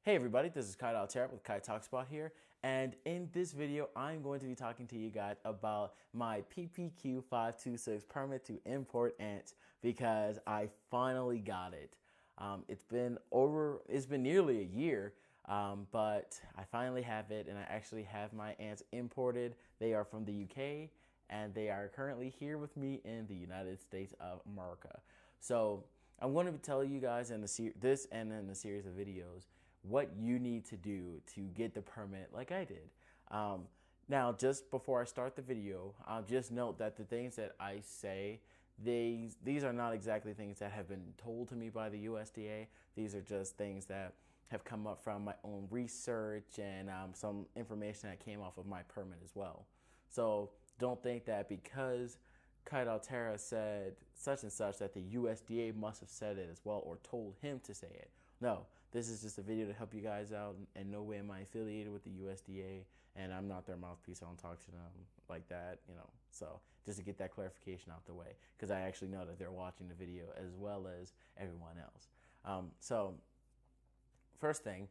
Hey everybody, this is pt.2 with Kai Talks About here, and in this video, I'm going to be talking to you guys about my pt.2 permit to import ants because I finally got it. It's been nearly a year, but I finally have it, and I actually have my ants imported. They are from the UK, and they are currently here with me in the United States of America. So I'm going to tell you guys in this and in the series of videos what you need to do to get the permit like I did. Now, just before I start the video, just note that the things that I say, these are not exactly things that have been told to me by the USDA. These are just things that have come up from my own research and some information that came off of my permit as well. So don't think that because Kaidaltera said such and such that the USDA must have said it as well or told him to say it. No, this is just a video to help you guys out. In no way am I affiliated with the USDA, and I'm not their mouthpiece. I don't talk to them like that, So just to get that clarification out the way, because I actually know that they're watching the video as well as everyone else. So first thing,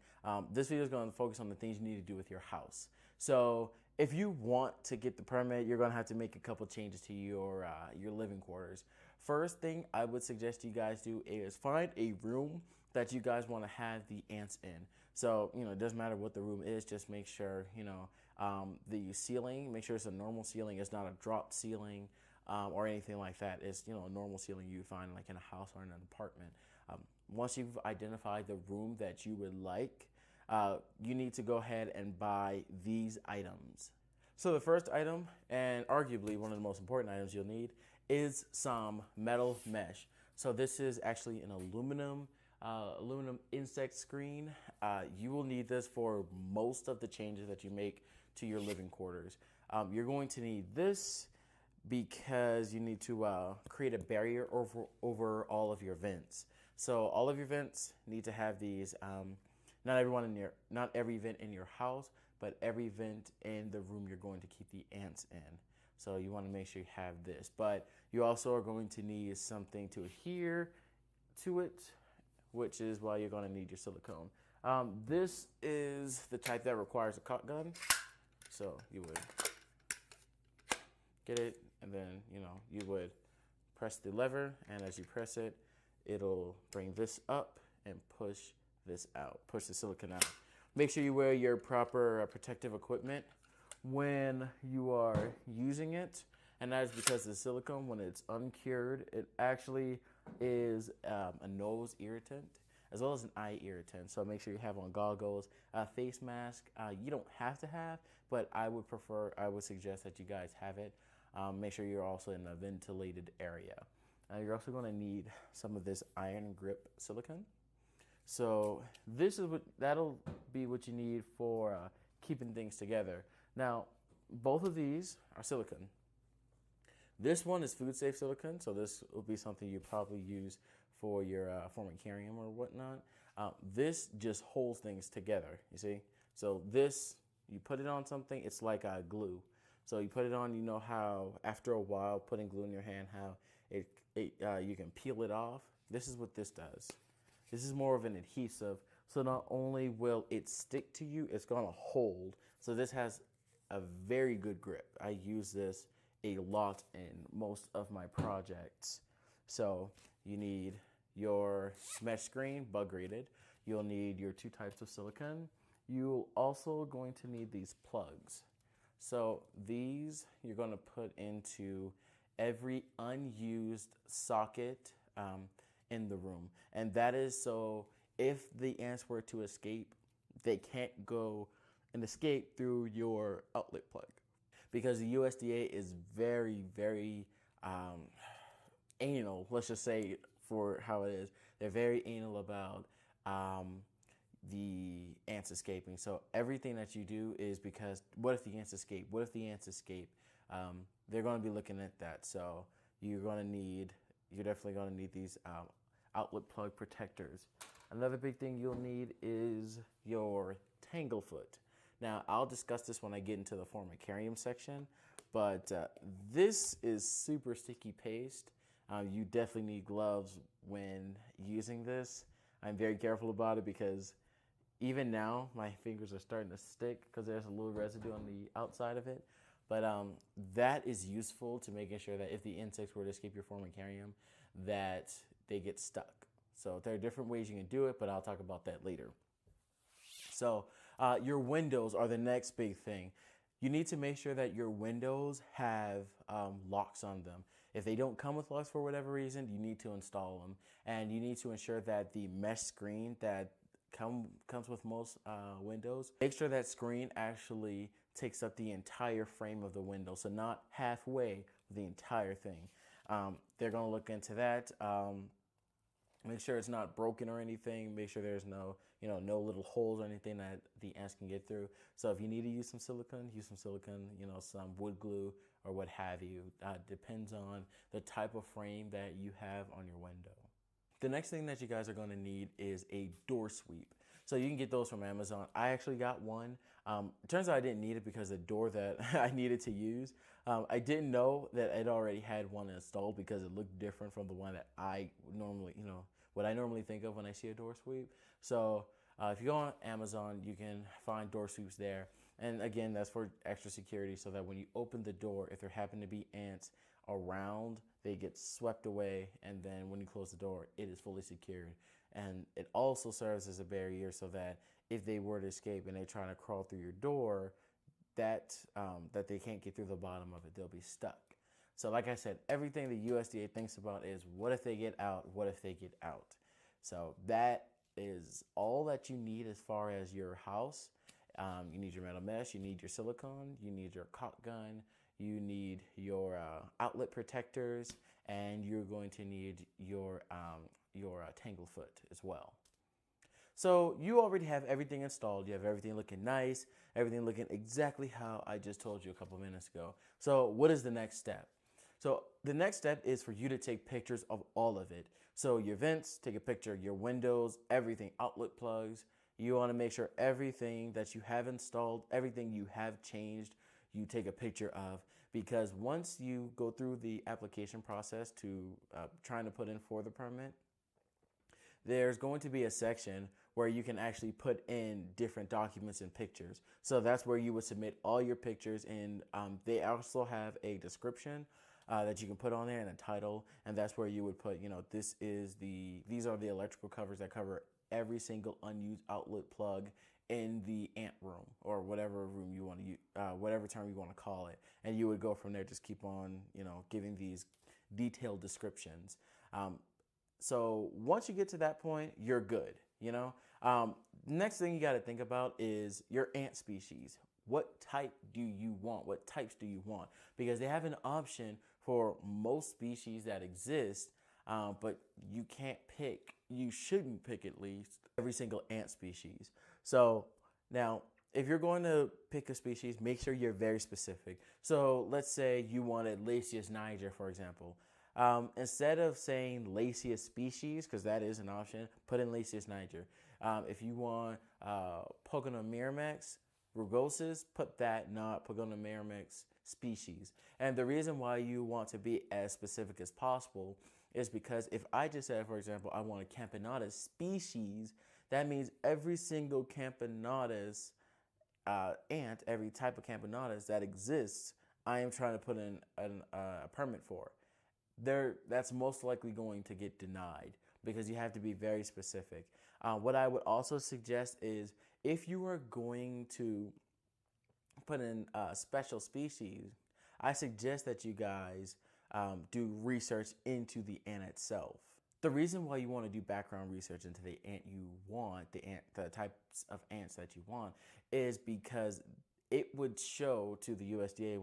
this video is going to focus on the things you need to do with your house. So if you want to get the permit, you're going to have to make a couple changes to your living quarters. First thing I would suggest you guys do is find a room that you guys want to have the ants in. So, it doesn't matter what the room is, just make sure, the ceiling, make sure it's a normal ceiling. It's not a drop ceiling or anything like that. It's, a normal ceiling you find like in a house or in an apartment. Once you've identified the room that you would like, you need to go ahead and buy these items. So the first item, and arguably one of the most important items you'll need, is some metal mesh. So this is actually an aluminum insect screen. You will need this for most of the changes that you make to your living quarters. You're going to need this because you need to create a barrier over all of your vents. So all of your vents need to have these. Not every vent in your house, but every vent in the room you're going to keep the ants in. So you want to make sure you have this, but you also are going to need something to adhere to it, which is why you're going to need your silicone. This is the type that requires a caulk gun. So you would get it, and then you would press the lever, and as you press it, it'll bring this up and push this out, push the silicone out. Make sure you wear your proper protective equipment when you are using it, and that is because the silicone, when it's uncured, it actually is a nose irritant as well as an eye irritant. So make sure you have on goggles, face mask. You don't have to have, but I would suggest that you guys have it. Make sure you're also in a ventilated area. You're also going to need some of this iron grip silicone. So that'll be what you need for keeping things together. Now, both of these are silicone. This one is food safe silicone, so this will be something you probably use for your formicarium or whatnot. This just holds things together, you see? So this, you put it on something, it's like glue. So you put it on, you know how after a while putting glue in your hand, how you can peel it off? This is what this does. This is more of an adhesive, so not only will it stick to you, it's gonna hold. So this has a very good grip. I use this a lot in most of my projects. So you need your mesh screen, bug rated. You'll need your 2 types of silicone. You'll also going to need these plugs. So these you're gonna put into every unused socket in the room. And that is so if the ants were to escape, they can't go and escape through your outlet plug. Because the USDA is very, very anal, let's just say for how it is. They're very anal about the ants escaping. So everything that you do is because what if the ants escape? What if the ants escape? They're going to be looking at that. So you're definitely going to need these outlet plug protectors. Another big thing you'll need is your tanglefoot. Now, I'll discuss this when I get into the formicarium section, but this is super sticky paste. You definitely need gloves when using this. I'm very careful about it because Even now, my fingers are starting to stick because there's a little residue on the outside of it. But that is useful to making sure that if the insects were to escape your form and carry them, that they get stuck. So there are different ways you can do it, but I'll talk about that later. So your windows are the next big thing. You need to make sure that your windows have locks on them. If they don't come with locks for whatever reason, you need to install them. And you need to ensure that the mesh screen that comes with most windows, make sure that screen actually takes up the entire frame of the window, so not halfway, the entire thing. They're going to look into that. Make sure it's not broken or anything. Make sure there's no little holes or anything that the ants can get through. So if you need to use some silicone, some wood glue or what have you. Depends on the type of frame that you have on your window. The next thing that you guys are going to need is a door sweep. So you can get those from Amazon. I actually got one. It turns out I didn't need it because the door that I needed to use, I didn't know that it already had one installed because it looked different from the one that I normally, what I normally think of when I see a door sweep. So if you go on Amazon, you can find door sweeps there. And again, that's for extra security so that when you open the door, if there happen to be ants around, they get swept away. And then when you close the door, it is fully secured. And it also serves as a barrier so that if they were to escape and they're trying to crawl through your door, that they can't get through the bottom of it, they'll be stuck. So like I said, everything the USDA thinks about is what if they get out? What if they get out? So that is all that you need as far as your house. You need your metal mesh, you need your silicone, you need your caulk gun, you need your outlet protectors, and you're going to need your tanglefoot as well. So you already have everything installed. You have everything looking nice, everything looking exactly how I just told you a couple minutes ago. So what is the next step? So the next step is for you to take pictures of all of it. So your vents, take a picture, your windows, everything, outlet plugs. You want to make sure everything that you have installed, everything you have changed, you take a picture of, because once you go through the application process to trying to put in for the permit, there's going to be a section where you can actually put in different documents and pictures. So that's where you would submit all your pictures, and they also have a description that you can put on there and a title, and that's where you would put, these are the electrical covers that cover every single unused outlet plug in the ant room, or whatever room you want to use, whatever term you want to call it. And you would go from there, just keep on, giving these detailed descriptions. So once you get to that point, you're good, Next thing you got to think about is your ant species. What type do you want? What types do you want? Because they have an option for most species that exist, but you can't pick, you shouldn't pick at least, every single ant species. So now, if you're going to pick a species, make sure you're very specific. So let's say you wanted Lasius niger, for example. Instead of saying Lasius species, because that is an option, put in Lasius niger. If you want Pogonomyrmex rugosus, put that, not Pogonomyrmex species. And the reason why you want to be as specific as possible is because if I just said, for example, I want a Campanatus species, that means every single Campanatus ant, every type of Campanatus that exists, I am trying to put in a permit for. That's most likely going to get denied because you have to be very specific. What I would also suggest is if you are going to put in a special species, I suggest that you guys do research into the ant itself. The reason why you want to do background research into the ant you want, the types of ants that you want, is because it would show to the USDA,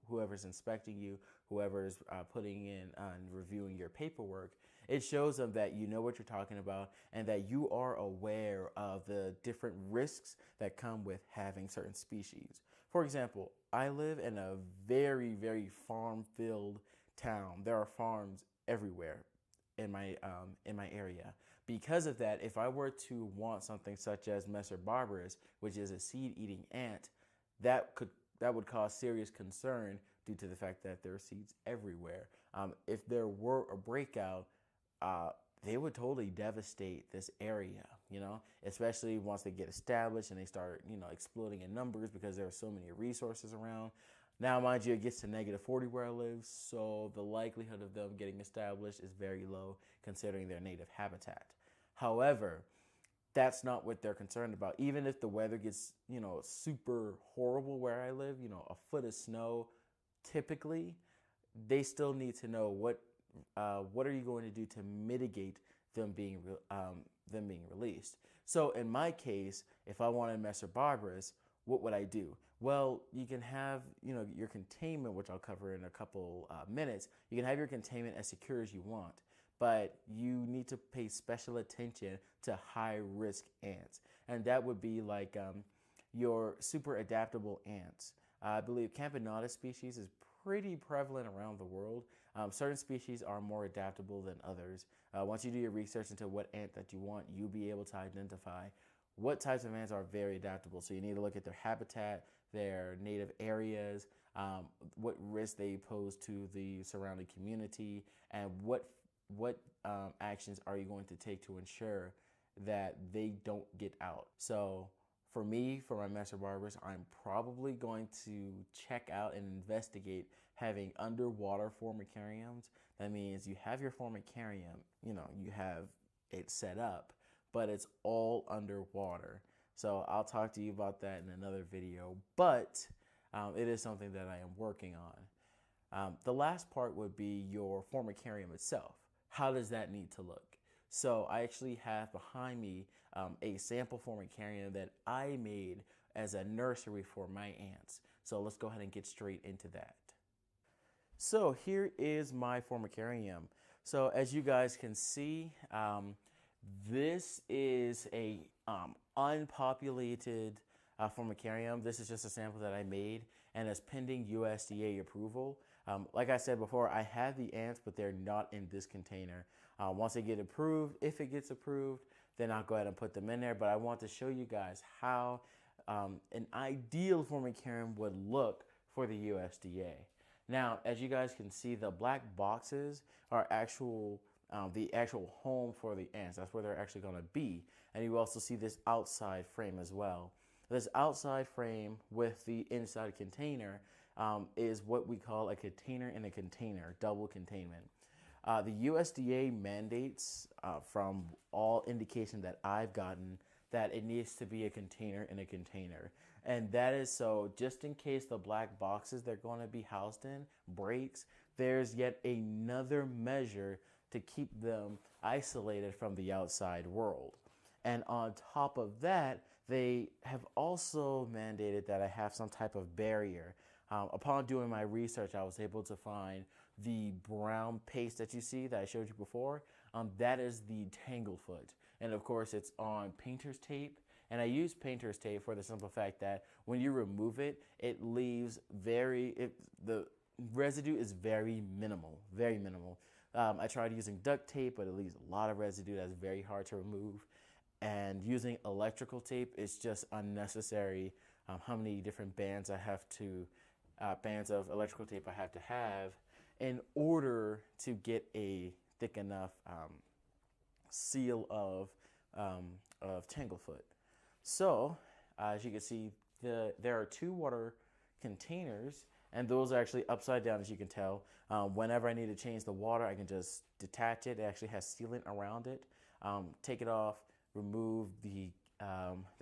whoever's inspecting you, whoever's putting in and reviewing your paperwork, it shows them that you know what you're talking about and that you are aware of the different risks that come with having certain species. For example, I live in a very, very farm-filled town. There are farms everywhere in my area. Because of that, if I were to want something such as Messer barbarus, which is a seed-eating ant, that would cause serious concern due to the fact that there are seeds everywhere. If there were a breakout, they would totally devastate this area, especially once they get established and they start, exploding in numbers because there are so many resources around. Now, mind you, it gets to -40 where I live, so the likelihood of them getting established is very low considering their native habitat. However, that's not what they're concerned about. Even if the weather gets, super horrible where I live, a foot of snow, typically, they still need to know what are you going to do to mitigate them being released. So in my case, if I wanted Messer Barbarus, what would I do? Well, you can have your containment, which I'll cover in a couple minutes. You can have your containment as secure as you want, but you need to pay special attention to high-risk ants, and that would be like your super adaptable ants. I believe Campanata species is pretty prevalent around the world. Certain species are more adaptable than others. Once you do your research into what ant that you want, you'll be able to identify what types of ants are very adaptable. So you need to look at their habitat, their native areas, what risk they pose to the surrounding community, and what actions are you going to take to ensure that they don't get out. So for me, for my Messer Barbarus, I'm probably going to check out and investigate having underwater formicariums. That means you have your formicarium, you have it set up, but it's all underwater. So I'll talk to you about that in another video, but it is something that I am working on. The last part would be your formicarium itself. How does that need to look? So I actually have behind me a sample formicarium that I made as a nursery for my ants. So let's go ahead and get straight into that. So here is my formicarium. So as you guys can see, this is a unpopulated formicarium. This is just a sample that I made and is pending USDA approval. Like I said before, I have the ants, but they're not in this container. Once they get approved, if it gets approved, then I'll go ahead and put them in there. But I want to show you guys how an ideal formicarium would look for the USDA. Now, as you guys can see, the black boxes are the actual home for the ants. That's where they're actually going to be. And you also see this outside frame as well. This outside frame with the inside container is what we call a container in a container, double containment. The USDA mandates, from all indication that I've gotten, that it needs to be a container in a container. And that is so just in case the black boxes they're going to be housed in breaks, there's yet another measure to keep them isolated from the outside world. And on top of that, they have also mandated that I have some type of barrier. Upon doing my research, I was able to find the brown paste that you see that I showed you before. That is the Tanglefoot. And of course, it's on painter's tape. And I use painter's tape for the simple fact that when you remove it, it leaves the residue is very minimal, very minimal. I tried using duct tape, but it leaves a lot of residue that's very hard to remove. And using electrical tape is just unnecessary. How many different bands bands of electrical tape I have to have in order to get a thick enough seal of Tanglefoot. So as you can see, there are 2 water containers, and those are actually upside down, as you can tell. Whenever I need to change the water, I can just detach it. It actually has sealant around it. Take it off, remove the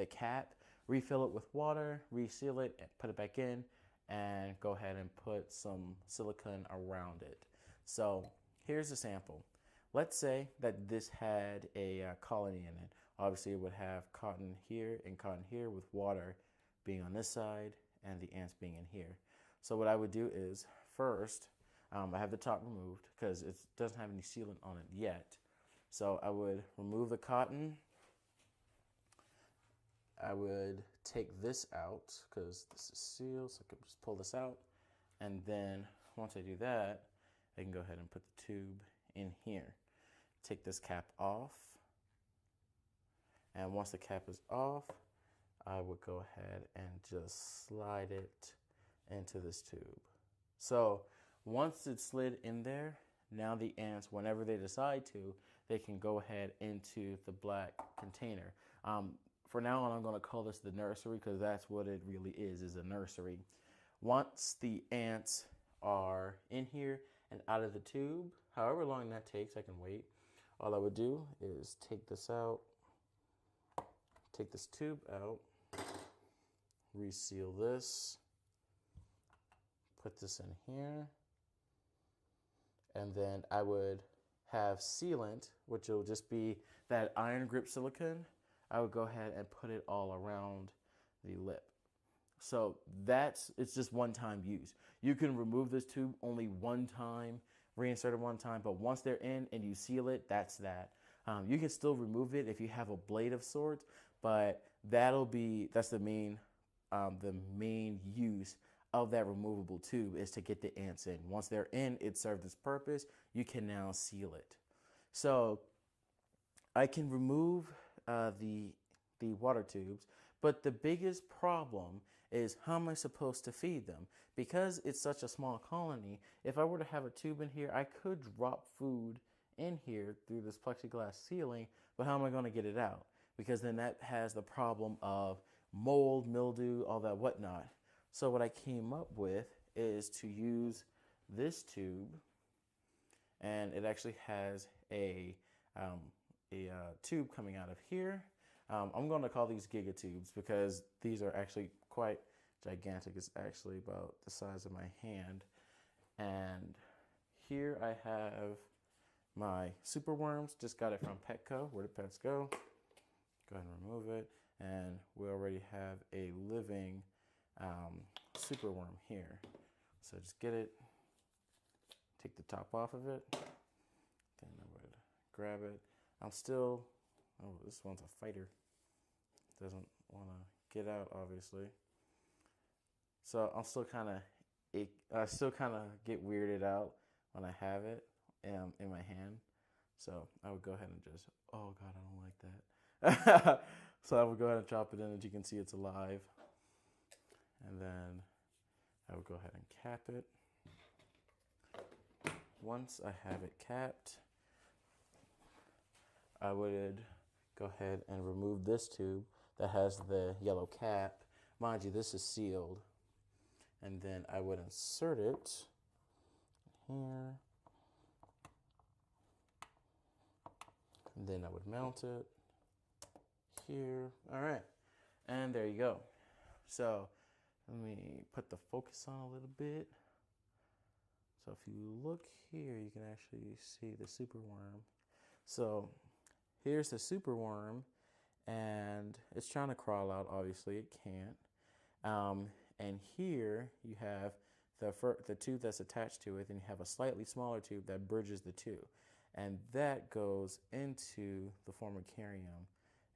cap, refill it with water, reseal it, and put it back in, and go ahead and put some silicone around it. So here's a sample. Let's say that this had a colony in it. Obviously, it would have cotton here and cotton here, with water being on this side and the ants being in here. So what I would do is, first, I have the top removed because it doesn't have any sealant on it yet. So I would remove the cotton. I would take this out because this is sealed, so I can just pull this out. And then once I do that, I can go ahead and put the tube in here. Take this cap off. And once the cap is off, I would go ahead and just slide it into this tube. So once it's slid in there, now the ants, whenever they decide to, they can go ahead into the black container. For now on, I'm going to call this the nursery because that's what it really is a nursery. Once the ants are in here and out of the tube, however long that takes, I can wait. All I would do is take this out, take this tube out, reseal this, put this in here, and then I would have sealant, which will just be that iron grip silicone. I would go ahead and put it all around the lip. So it's just one-time use. You can remove this tube only one time, reinsert it one time, but once they're in and you seal it, that's that. You can still remove it if you have a blade of sorts, but that's the main use of that removable tube is to get the ants in. Once they're in, it served its purpose. You can now seal it. So I can remove the water tubes, but the biggest problem is how am I supposed to feed them? Because it's such a small colony, if I were to have a tube in here, I could drop food in here through this plexiglass ceiling, but how am I going to get it out? Because then that has the problem of mold, mildew, all that whatnot. So what I came up with is to use this tube, and it actually has a tube coming out of here. I'm going to call these gigatubes because these are actually quite gigantic. It's actually about the size of my hand. And here I have my super worms. Just got it from Petco. Where do pets go? Go ahead and remove it. And we already have a living super worm here. So just get it, take the top off of it. Then I would grab it. Oh, this one's a fighter. Doesn't want to get out, obviously. So I still kind of get weirded out when I have it in my hand. So I would go ahead and just, oh God, I don't like that. So I would go ahead and drop it in. As you can see, it's alive. And then I would go ahead and cap it. Once I have it capped, I would go ahead and remove this tube that has the yellow cap. Mind you, this is sealed. And then I would insert it here. And then I would mount it here. All right. And there you go. So let me put the focus on a little bit. So if you look here, you can actually see the superworm. So here's the superworm, and it's trying to crawl out. Obviously, it can't. And here you have the tube that's attached to it, and you have a slightly smaller tube that bridges the two. And that goes into the formicarium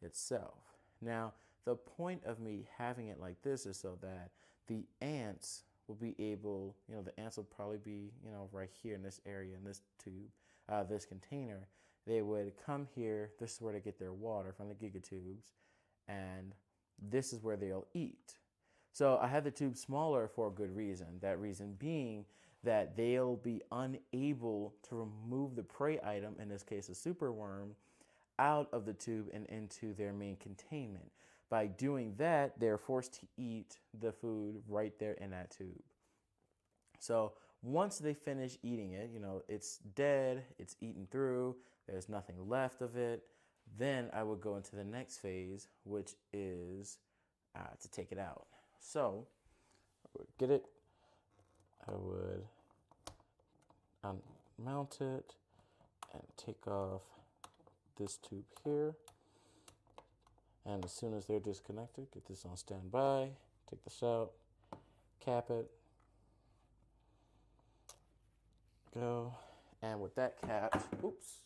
itself. Now, the point of me having it like this is so that the ants will be able, the ants will probably be, right here in this area, in this tube, this container. They would come here. This is where they get their water from the gigatubes, and this is where they'll eat. So I had the tube smaller for a good reason. That reason being that they'll be unable to remove the prey item, in this case a superworm, out of the tube and into their main containment. By doing that, they're forced to eat the food right there in that tube. So once they finish eating it, it's dead, it's eaten through, there's nothing left of it, then I would go into the next phase, which is to take it out. So I would get it, I would mount it and take off this tube here. And as soon as they're disconnected, get this on standby, take this out, cap it, go. And with that capped, oops,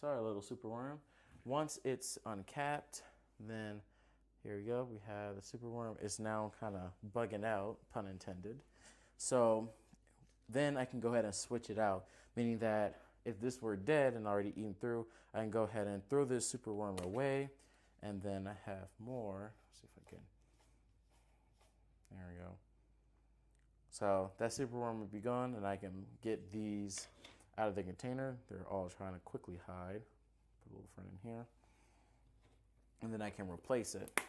sorry little superworm. Once it's uncapped, then here we go. We have the superworm is now kind of bugging out, pun intended. So then I can go ahead and switch it out, meaning that if this were dead and already eaten through, I can go ahead and throw this superworm away. And then I have more. Let's see if I can. There we go. So that superworm would be gone, and I can get these out of the container. They're all trying to quickly hide. Put a little friend in here. And then I can replace it.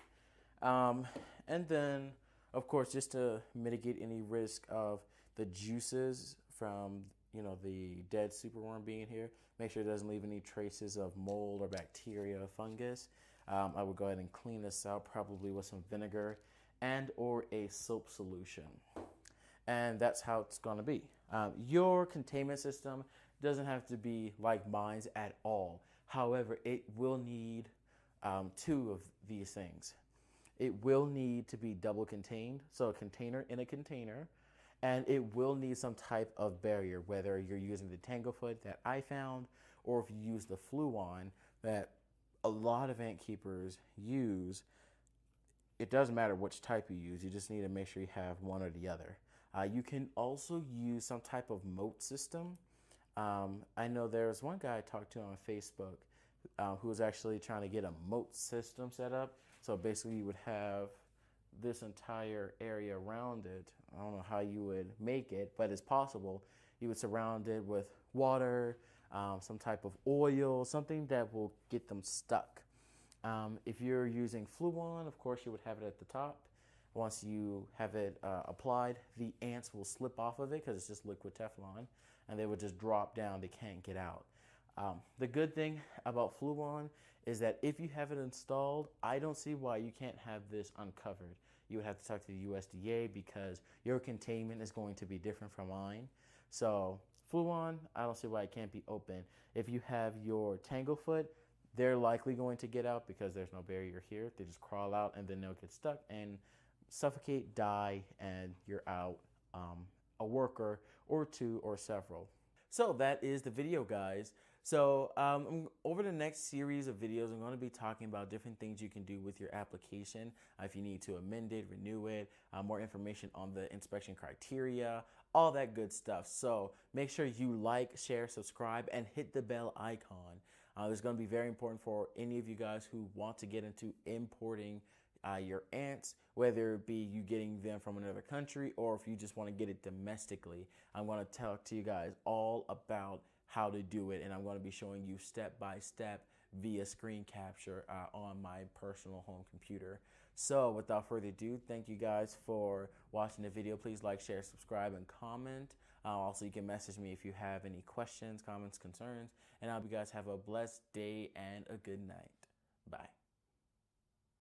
And then, of course, just to mitigate any risk of the juices from, the dead superworm being here, make sure it doesn't leave any traces of mold or bacteria or fungus. I would go ahead and clean this out, probably with some vinegar and or a soap solution. And that's how it's going to be. Your containment system doesn't have to be like mine's at all. However, it will need two of these things. It will need to be double contained, so a container in a container, and it will need some type of barrier, whether you're using the Tanglefoot that I found, or if you use the Fluon that a lot of ant keepers use. It doesn't matter which type you use, you just need to make sure you have one or the other. You can also use some type of moat system. I know there's one guy I talked to on Facebook who was actually trying to get a moat system set up. So basically you would have this entire area around it. I don't know how you would make it, but it's possible. You would surround it with water, some type of oil, something that will get them stuck. If you're using Fluon, of course, you would have it at the top. Once you have it applied, the ants will slip off of it because it's just liquid Teflon, and they would just drop down. They can't get out. The good thing about Fluon is that if you have it installed, I don't see why you can't have this uncovered. You would have to talk to the USDA because your containment is going to be different from mine. So Fluon, I don't see why it can't be open. If you have your Tanglefoot, they're likely going to get out because there's no barrier here. They just crawl out and then they'll get stuck and suffocate, die, and you're out a worker or two or several. So that is the video, guys. So over the next series of videos, I'm going to be talking about different things you can do with your application. If you need to amend it, renew it, more information on the inspection criteria, all that good stuff. So make sure you like, share, subscribe, and hit the bell icon. It's going to be very important for any of you guys who want to get into importing your ants, whether it be you getting them from another country or if you just want to get it domestically. I'm going to talk to you guys all about how to do it, and I'm going to be showing you step by step via screen capture on my personal home computer. So without further ado, thank you guys for watching the video. Please like, share, subscribe, and comment. Also, you can message me if you have any questions, comments, concerns, and I hope you guys have a blessed day and a good night. Bye.